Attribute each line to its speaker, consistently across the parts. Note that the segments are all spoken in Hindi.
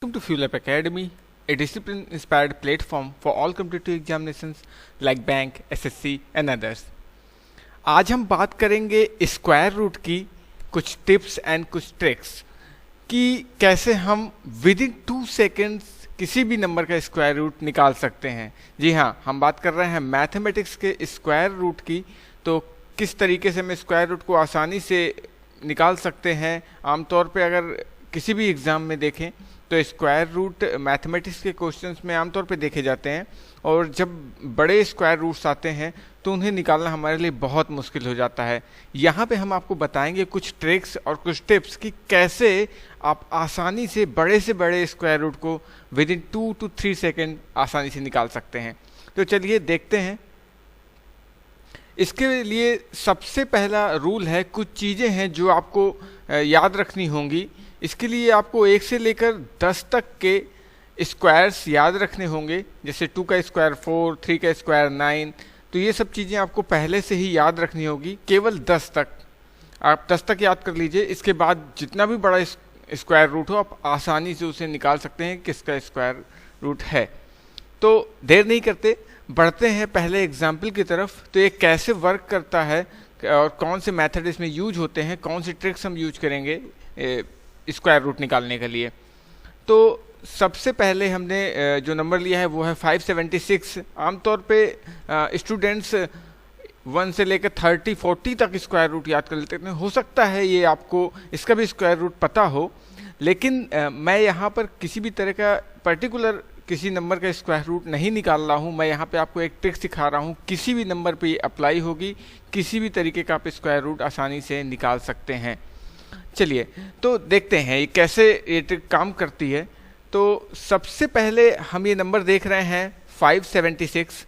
Speaker 1: Welcome to Fuel Up Academy, a discipline-inspired platform for all competitive examinations like bank, SSC and others. आज हम बात करेंगे स्क्वायर रूट की कुछ टिप्स एंड कुछ ट्रिक्स कि कैसे हम विद इन 2 सेकेंड्स किसी भी नंबर का स्क्वायर रूट निकाल सकते हैं। जी हाँ, हम बात कर रहे हैं मैथमेटिक्स के स्क्वायर रूट की। तो किस तरीके से हम स्क्वायर रूट को आसानी से निकाल सकते हैं। आमतौर पे अगर किसी भी एग्ज़ाम में देखें तो स्क्वायर रूट मैथमेटिक्स के क्वेश्चंस में आमतौर पे देखे जाते हैं, और जब बड़े स्क्वायर रूट्स आते हैं तो उन्हें निकालना हमारे लिए बहुत मुश्किल हो जाता है। यहाँ पे हम आपको बताएंगे कुछ ट्रिक्स और कुछ टिप्स कि कैसे आप आसानी से बड़े स्क्वायर रूट को विद इन 2 to 3 सेकेंड आसानी से निकाल सकते हैं। तो चलिए देखते हैं। इसके लिए सबसे पहला रूल है, कुछ चीज़ें हैं जो आपको याद रखनी होंगी। इसके लिए आपको 1 से लेकर 10 तक के स्क्वायर्स याद रखने होंगे, जैसे 2 का स्क्वायर 4, 3 का स्क्वायर 9। तो ये सब चीज़ें आपको पहले से ही याद रखनी होगी। केवल 10 तक, आप 10 तक याद कर लीजिए। इसके बाद जितना भी बड़ा स्क्वायर रूट हो आप आसानी से उसे निकाल सकते हैं किसका स्क्वायर रूट है। तो देर नहीं करते, बढ़ते हैं पहले एग्जाम्पल की तरफ। तो ये कैसे वर्क करता है और कौन से मेथड इसमें यूज होते हैं, कौन सी ट्रिक्स हम यूज करेंगे स्क्वायर रूट निकालने के लिए। तो सबसे पहले हमने जो नंबर लिया है वो है 576। आमतौर पे स्टूडेंट्स 1 से लेकर 30, 40 तक स्क्वायर रूट याद कर लेते हैं। हो सकता है ये आपको इसका भी स्क्वायर रूट पता हो, लेकिन मैं यहाँ पर किसी भी तरह का पर्टिकुलर किसी नंबर का स्क्वायर रूट नहीं निकाल रहा हूँ। मैं यहाँ पे आपको एक ट्रिक सिखा रहा हूँ, किसी भी नंबर पे ये अप्लाई होगी, किसी भी तरीके का आप स्क्वायर रूट आसानी से निकाल सकते हैं। चलिए तो देखते हैं ये कैसे ये ट्रिक काम करती है। तो सबसे पहले हम ये नंबर देख रहे हैं 576।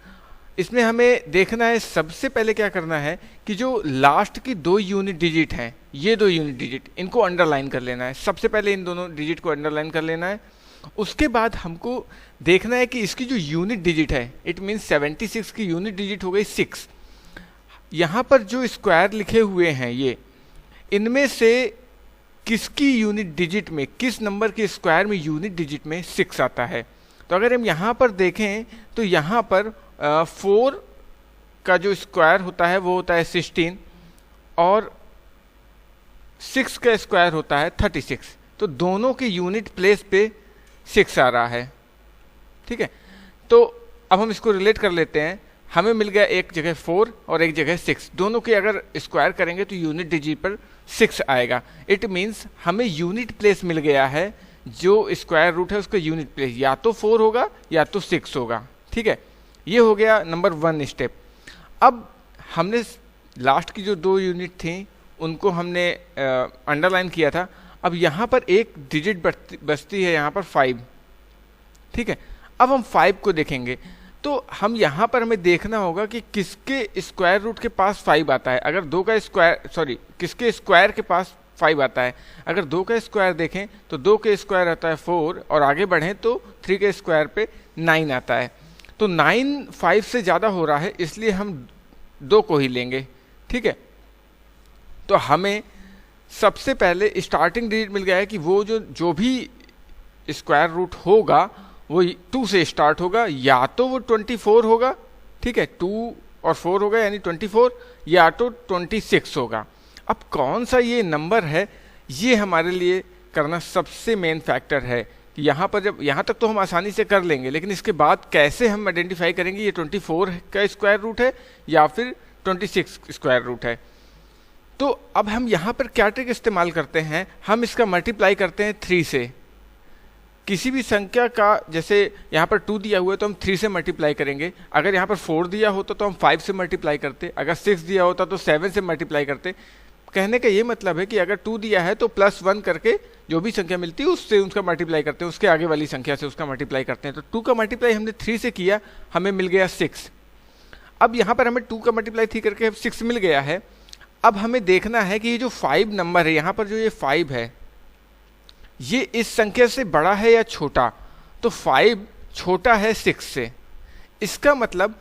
Speaker 1: इसमें हमें देखना है, सबसे पहले क्या करना है कि जो लास्ट की 2 यूनिट डिजिट हैं, ये 2 यूनिट डिजिट, इनको अंडरलाइन कर लेना है। सबसे पहले इन दोनों डिजिट को अंडरलाइन कर लेना है। उसके बाद हमको देखना है कि इसकी जो यूनिट डिजिट है, इट मीन्स 76 की यूनिट डिजिट हो गई 6। यहाँ पर जो स्क्वायर लिखे हुए हैं ये, इनमें से किसकी यूनिट डिजिट में, किस नंबर के स्क्वायर में यूनिट डिजिट में 6 आता है। तो अगर हम यहाँ पर देखें तो यहाँ पर 4 का जो स्क्वायर होता है वो होता है 16, और 6 का स्क्वायर होता है 36। तो दोनों की यूनिट प्लेस पे 6 आ रहा है। ठीक है, तो अब हम इसको रिलेट कर लेते हैं। हमें मिल गया एक जगह 4 और एक जगह 6, दोनों के अगर स्क्वायर करेंगे तो यूनिट डिजिट पर 6 आएगा। इट मीन्स हमें यूनिट प्लेस मिल गया है, जो स्क्वायर रूट है उसका यूनिट प्लेस या तो 4 होगा या तो 6 होगा। ठीक है, ये हो गया नंबर 1 स्टेप। अब हमने लास्ट की जो 2 यूनिट थी उनको हमने अंडरलाइन किया था। अब यहाँ पर एक डिजिट बचती है, यहाँ पर 5। ठीक है, अब हम 5 को देखेंगे तो हम यहाँ पर हमें देखना होगा कि किसके स्क्वायर रूट के पास 5 आता है। अगर 2 का स्क्वायर, किसके स्क्वायर के पास 5 आता है। अगर 2 का स्क्वायर देखें तो 2 के स्क्वायर आता है 4, और आगे बढ़ें तो 3 के स्क्वायर पे 9 आता है। तो 9 5 से ज़्यादा हो रहा है, इसलिए हम 2 को ही लेंगे। ठीक है, तो हमें सबसे पहले स्टार्टिंग डिजिट मिल गया है कि वो जो भी स्क्वायर रूट होगा वो 2 से स्टार्ट होगा, या तो वो 24 होगा। ठीक है, 2 और 4 होगा यानी 24, या तो 26 होगा। अब कौन सा ये नंबर है, ये हमारे लिए करना सबसे मेन फैक्टर है कि यहाँ पर जब यहाँ तक तो हम आसानी से कर लेंगे, लेकिन इसके बाद कैसे हम आइडेंटिफाई करेंगे ये 24 का स्क्वायर रूट है या फिर 26 स्क्वायर रूट है। तो अब हम यहाँ पर क्या ट्रिक इस्तेमाल करते हैं, हम इसका मल्टीप्लाई करते हैं 3 से। किसी भी संख्या का, जैसे यहाँ पर 2 दिया हुआ है तो हम 3 से मल्टीप्लाई करेंगे। अगर यहाँ पर 4 दिया होता तो हम 5 से मल्टीप्लाई करते। अगर 6 दिया होता तो 7 से मल्टीप्लाई करते। कहने का ये मतलब है कि अगर 2 दिया है तो +1 करके जो भी संख्या मिलती है उससे उसका मल्टीप्लाई करते हैं, उसके आगे वाली संख्या से उसका मल्टीप्लाई करते हैं। तो 2 का मल्टीप्लाई हमने 3 से किया, हमें मिल गया 6। अब यहाँ पर हमें 2 का मल्टीप्लाई 3 करके 6 मिल गया है। अब हमें देखना है कि ये जो 5 नंबर है, यहाँ पर जो ये 5 है, ये इस संख्या से बड़ा है या छोटा। तो 5 छोटा है 6 से। इसका मतलब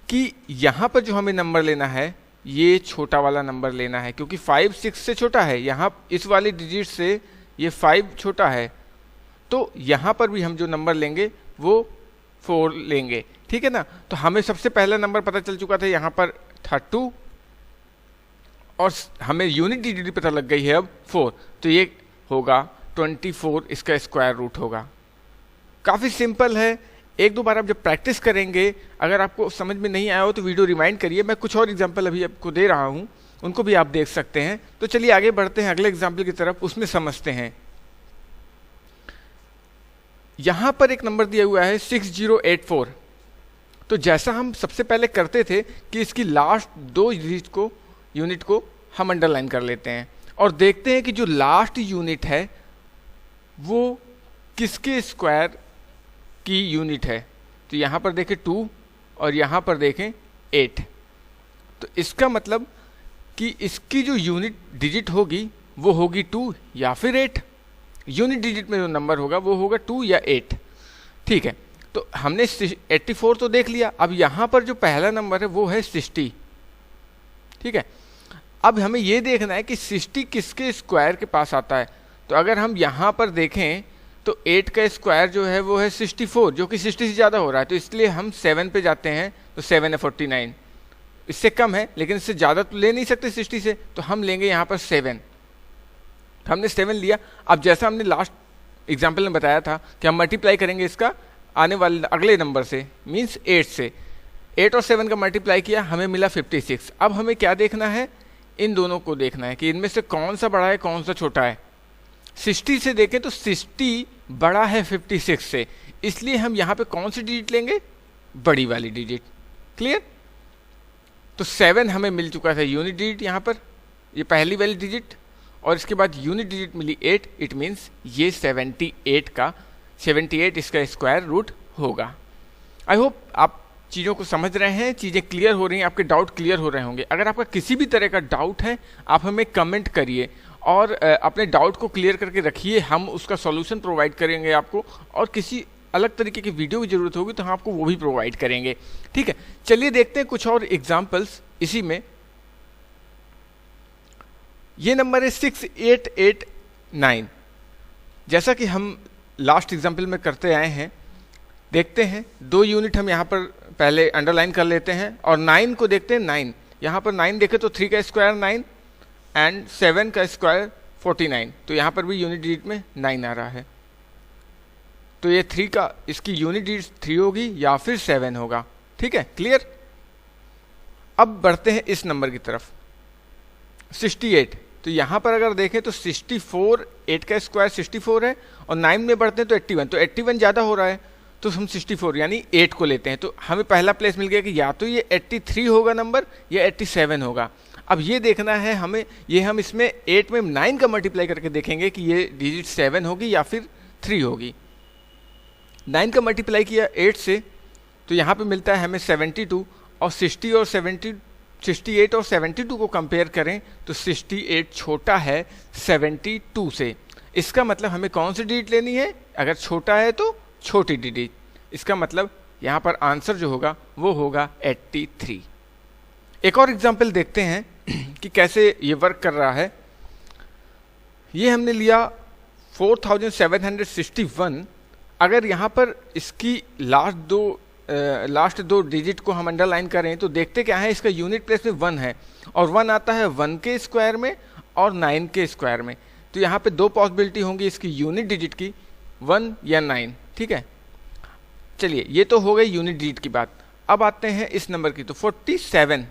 Speaker 1: कि यहाँ पर जो हमें नंबर लेना है ये छोटा वाला नंबर लेना है, क्योंकि 5 6 से छोटा है। यहाँ इस वाली डिजिट से ये 5 छोटा है, तो यहाँ पर भी हम जो नंबर लेंगे वो 4 लेंगे, ठीक है ना। तो हमें सबसे पहला नंबर पता चल चुका था, यहाँ पर था 2 और हमें यूनिट डिजिट पता लग गई है अब 4, तो ये होगा 24, इसका स्क्वायर रूट होगा। काफ़ी सिंपल है। एक दो बार आप जब प्रैक्टिस करेंगे, अगर आपको समझ में नहीं आया हो तो वीडियो रिमाइंड करिए, मैं कुछ और एग्जांपल अभी आपको दे रहा हूँ, उनको भी आप देख सकते हैं। तो चलिए आगे बढ़ते हैं अगले एग्जांपल की तरफ, उसमें समझते हैं। यहाँ पर एक नंबर दिया हुआ है 6084। तो जैसा हम सबसे पहले करते थे कि इसकी लास्ट 2 डिजिट को, यूनिट को हम अंडरलाइन कर लेते हैं और देखते हैं कि जो लास्ट यूनिट है वो किसके स्क्वायर की यूनिट है। तो यहाँ पर देखें 2 और यहाँ पर देखें 8। तो इसका मतलब कि इसकी जो यूनिट डिजिट होगी वो होगी 2 या फिर 8। यूनिट डिजिट में जो नंबर होगा वो होगा 2 या 8, ठीक है। तो हमने 84 तो देख लिया। अब यहाँ पर जो पहला नंबर है वो है 60, ठीक है। अब हमें ये देखना है कि 60 किसके स्क्वायर के पास आता है। तो अगर हम यहाँ पर देखें तो 8 का स्क्वायर जो है वो है 64, जो कि 60 से ज़्यादा हो रहा है, तो इसलिए हम 7 पे जाते हैं। तो 7 है 49, इससे कम है लेकिन इससे ज़्यादा तो ले नहीं सकते 60 से, तो हम लेंगे यहाँ पर 7। हमने 7 लिया। अब जैसा हमने लास्ट एग्जाम्पल में बताया था कि हम मल्टीप्लाई करेंगे इसका आने वाले अगले नंबर से, मीन्स 8 से। 8 और 7 का मल्टीप्लाई किया, हमें मिला 56। अब हमें क्या देखना है, इन दोनों को देखना है कि इनमें से कौन सा बड़ा है कौन सा छोटा है। 60 से देखें तो 60 बड़ा है 56 से, इसलिए हम यहाँ पे कौन सी डिजिट लेंगे, बड़ी वाली डिजिट। क्लियर। तो 7 हमें मिल चुका था यूनिट डिजिट यहाँ पर, ये पहली वाली डिजिट, और इसके बाद यूनिट डिजिट मिली 8। इट मीन्स ये 78 इसका स्क्वायर रूट होगा। आई होप आप चीज़ों को समझ रहे हैं, चीज़ें क्लियर हो रही हैं, आपके डाउट क्लियर हो रहे होंगे। अगर आपका किसी भी तरह का डाउट है आप हमें कमेंट करिए और अपने डाउट को क्लियर करके रखिए, हम उसका सॉल्यूशन प्रोवाइड करेंगे आपको। और किसी अलग तरीके की वीडियो की ज़रूरत होगी तो हम आपको वो भी प्रोवाइड करेंगे, ठीक है। चलिए देखते हैं कुछ और एग्जाम्पल्स इसी में। ये नंबर है 6889। जैसा कि हम लास्ट एग्जाम्पल में करते आए हैं, देखते हैं 2 यूनिट हम यहाँ पर पहले अंडरलाइन कर लेते हैं और 9 को देखते हैं। 9 यहाँ पर 9 देखें तो 3 का स्क्वायर 9 एंड 7 का स्क्वायर 49। तो यहाँ पर भी यूनिट डिजिट में 9 आ रहा है। तो ये 3 का, इसकी यूनिट डिजिट 3 होगी या फिर 7 होगा, ठीक है। क्लियर। अब बढ़ते हैं इस नंबर की तरफ 68। तो यहाँ पर अगर देखें तो 64, 8 का स्क्वायर 64 है और 9 में बढ़ते हैं तो 81। तो 81 ज़्यादा हो रहा है तो हम 64 यानी 8 को लेते हैं। तो हमें पहला प्लेस मिल गया कि या तो ये 83 होगा नंबर या 87 होगा। अब ये देखना है हमें, ये हम इसमें 8 में 9 का मल्टीप्लाई करके देखेंगे कि ये डिजिट 7 होगी या फिर 3 होगी। 9 का मल्टीप्लाई किया 8 से तो यहाँ पे मिलता है हमें 72, और 68 और 72 को कंपेयर करें तो 68 छोटा है 72 से। इसका मतलब हमें कौन सी डिजिट लेनी है, अगर छोटा है तो छोटी डिजिट। इसका मतलब यहाँ पर आंसर जो होगा वो होगा 83। एक और एग्जाम्पल देखते हैं कि कैसे ये वर्क कर रहा है। ये हमने लिया 4761। अगर यहाँ पर इसकी लास्ट दो डिजिट को हम अंडरलाइन करें तो देखते क्या है, इसका यूनिट प्लेस में 1 है और 1 आता है 1 के स्क्वायर में और 9 के स्क्वायर में। तो यहाँ पे 2 पॉसिबिलिटी होंगी इसकी यूनिट डिजिट की, 1 या 9, ठीक है। चलिए ये तो हो गई यूनिट डिजिट की बात। अब आते हैं इस नंबर की। तो 47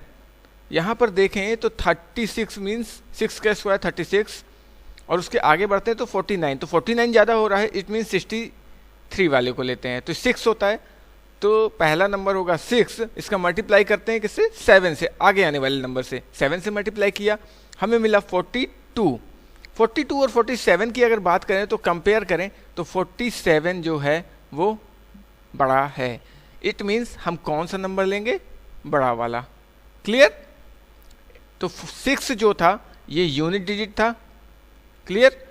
Speaker 1: यहाँ पर देखें तो 36 मीन्स 6 का स्क्वायर 36, और उसके आगे बढ़ते हैं तो 49। तो 49 ज़्यादा हो रहा है, इट मीन्स 63 वाले को लेते हैं। तो 6 होता है, तो पहला नंबर होगा 6। इसका मल्टीप्लाई करते हैं किससे, 7 से, आगे आने वाले नंबर से। 7 से मल्टीप्लाई किया, हमें मिला 42। 42 और 47 की अगर बात करें तो कंपेयर करें तो 47 जो है वो बड़ा है। इट मीन्स हम कौन सा नंबर लेंगे, बड़ा वाला। क्लियर। तो 6 जो था ये यूनिट डिजिट था, क्लियर,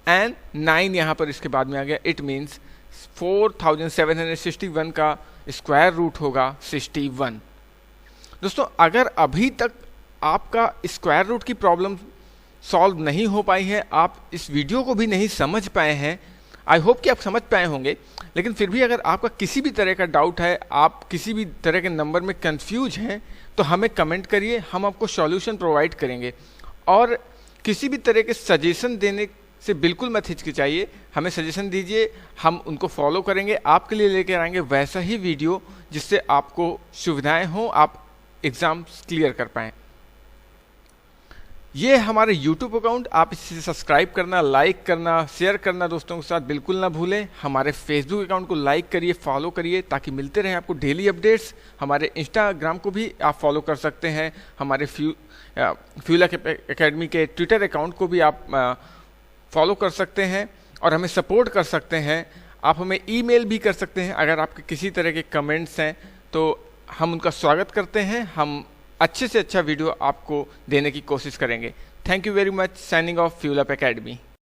Speaker 1: एंड 9 यहाँ पर इसके बाद में आ गया। इट मीन्स 4761 का स्क्वायर रूट होगा 61। दोस्तों अगर अभी तक आपका स्क्वायर रूट की प्रॉब्लम सॉल्व नहीं हो पाई है, आप इस वीडियो को भी नहीं समझ पाए हैं, आई होप कि आप समझ पाए होंगे, लेकिन फिर भी अगर आपका किसी भी तरह का डाउट है, आप किसी भी तरह के नंबर में कंफ्यूज हैं, तो हमें कमेंट करिए, हम आपको सॉल्यूशन प्रोवाइड करेंगे। और किसी भी तरह के सजेशन देने से बिल्कुल मत हिचकिचाइए, हमें सजेशन दीजिए, हम उनको फॉलो करेंगे, आपके लिए लेकर आएंगे वैसा ही वीडियो जिससे आपको सुविधाएं हों, आप एग्ज़ाम्स क्लियर कर पाएँ। ये हमारे YouTube अकाउंट, आप इसे सब्सक्राइब करना, लाइक करना, शेयर करना दोस्तों के साथ बिल्कुल ना भूलें। हमारे Facebook अकाउंट को लाइक करिए, फॉलो करिए, ताकि मिलते रहें आपको डेली अपडेट्स। हमारे इंस्टाग्राम को भी आप फॉलो कर सकते हैं, हमारे फ्यूल एकेडमी के ट्विटर अकाउंट को भी आप फॉलो कर सकते हैं और हमें सपोर्ट कर सकते हैं। आप हमें ईमेल भी कर सकते हैं, अगर आपके किसी तरह के कमेंट्स हैं तो हम उनका स्वागत करते हैं, हम अच्छे से अच्छा वीडियो आपको देने की कोशिश करेंगे। Thank you very much. Signing off fuel up academy.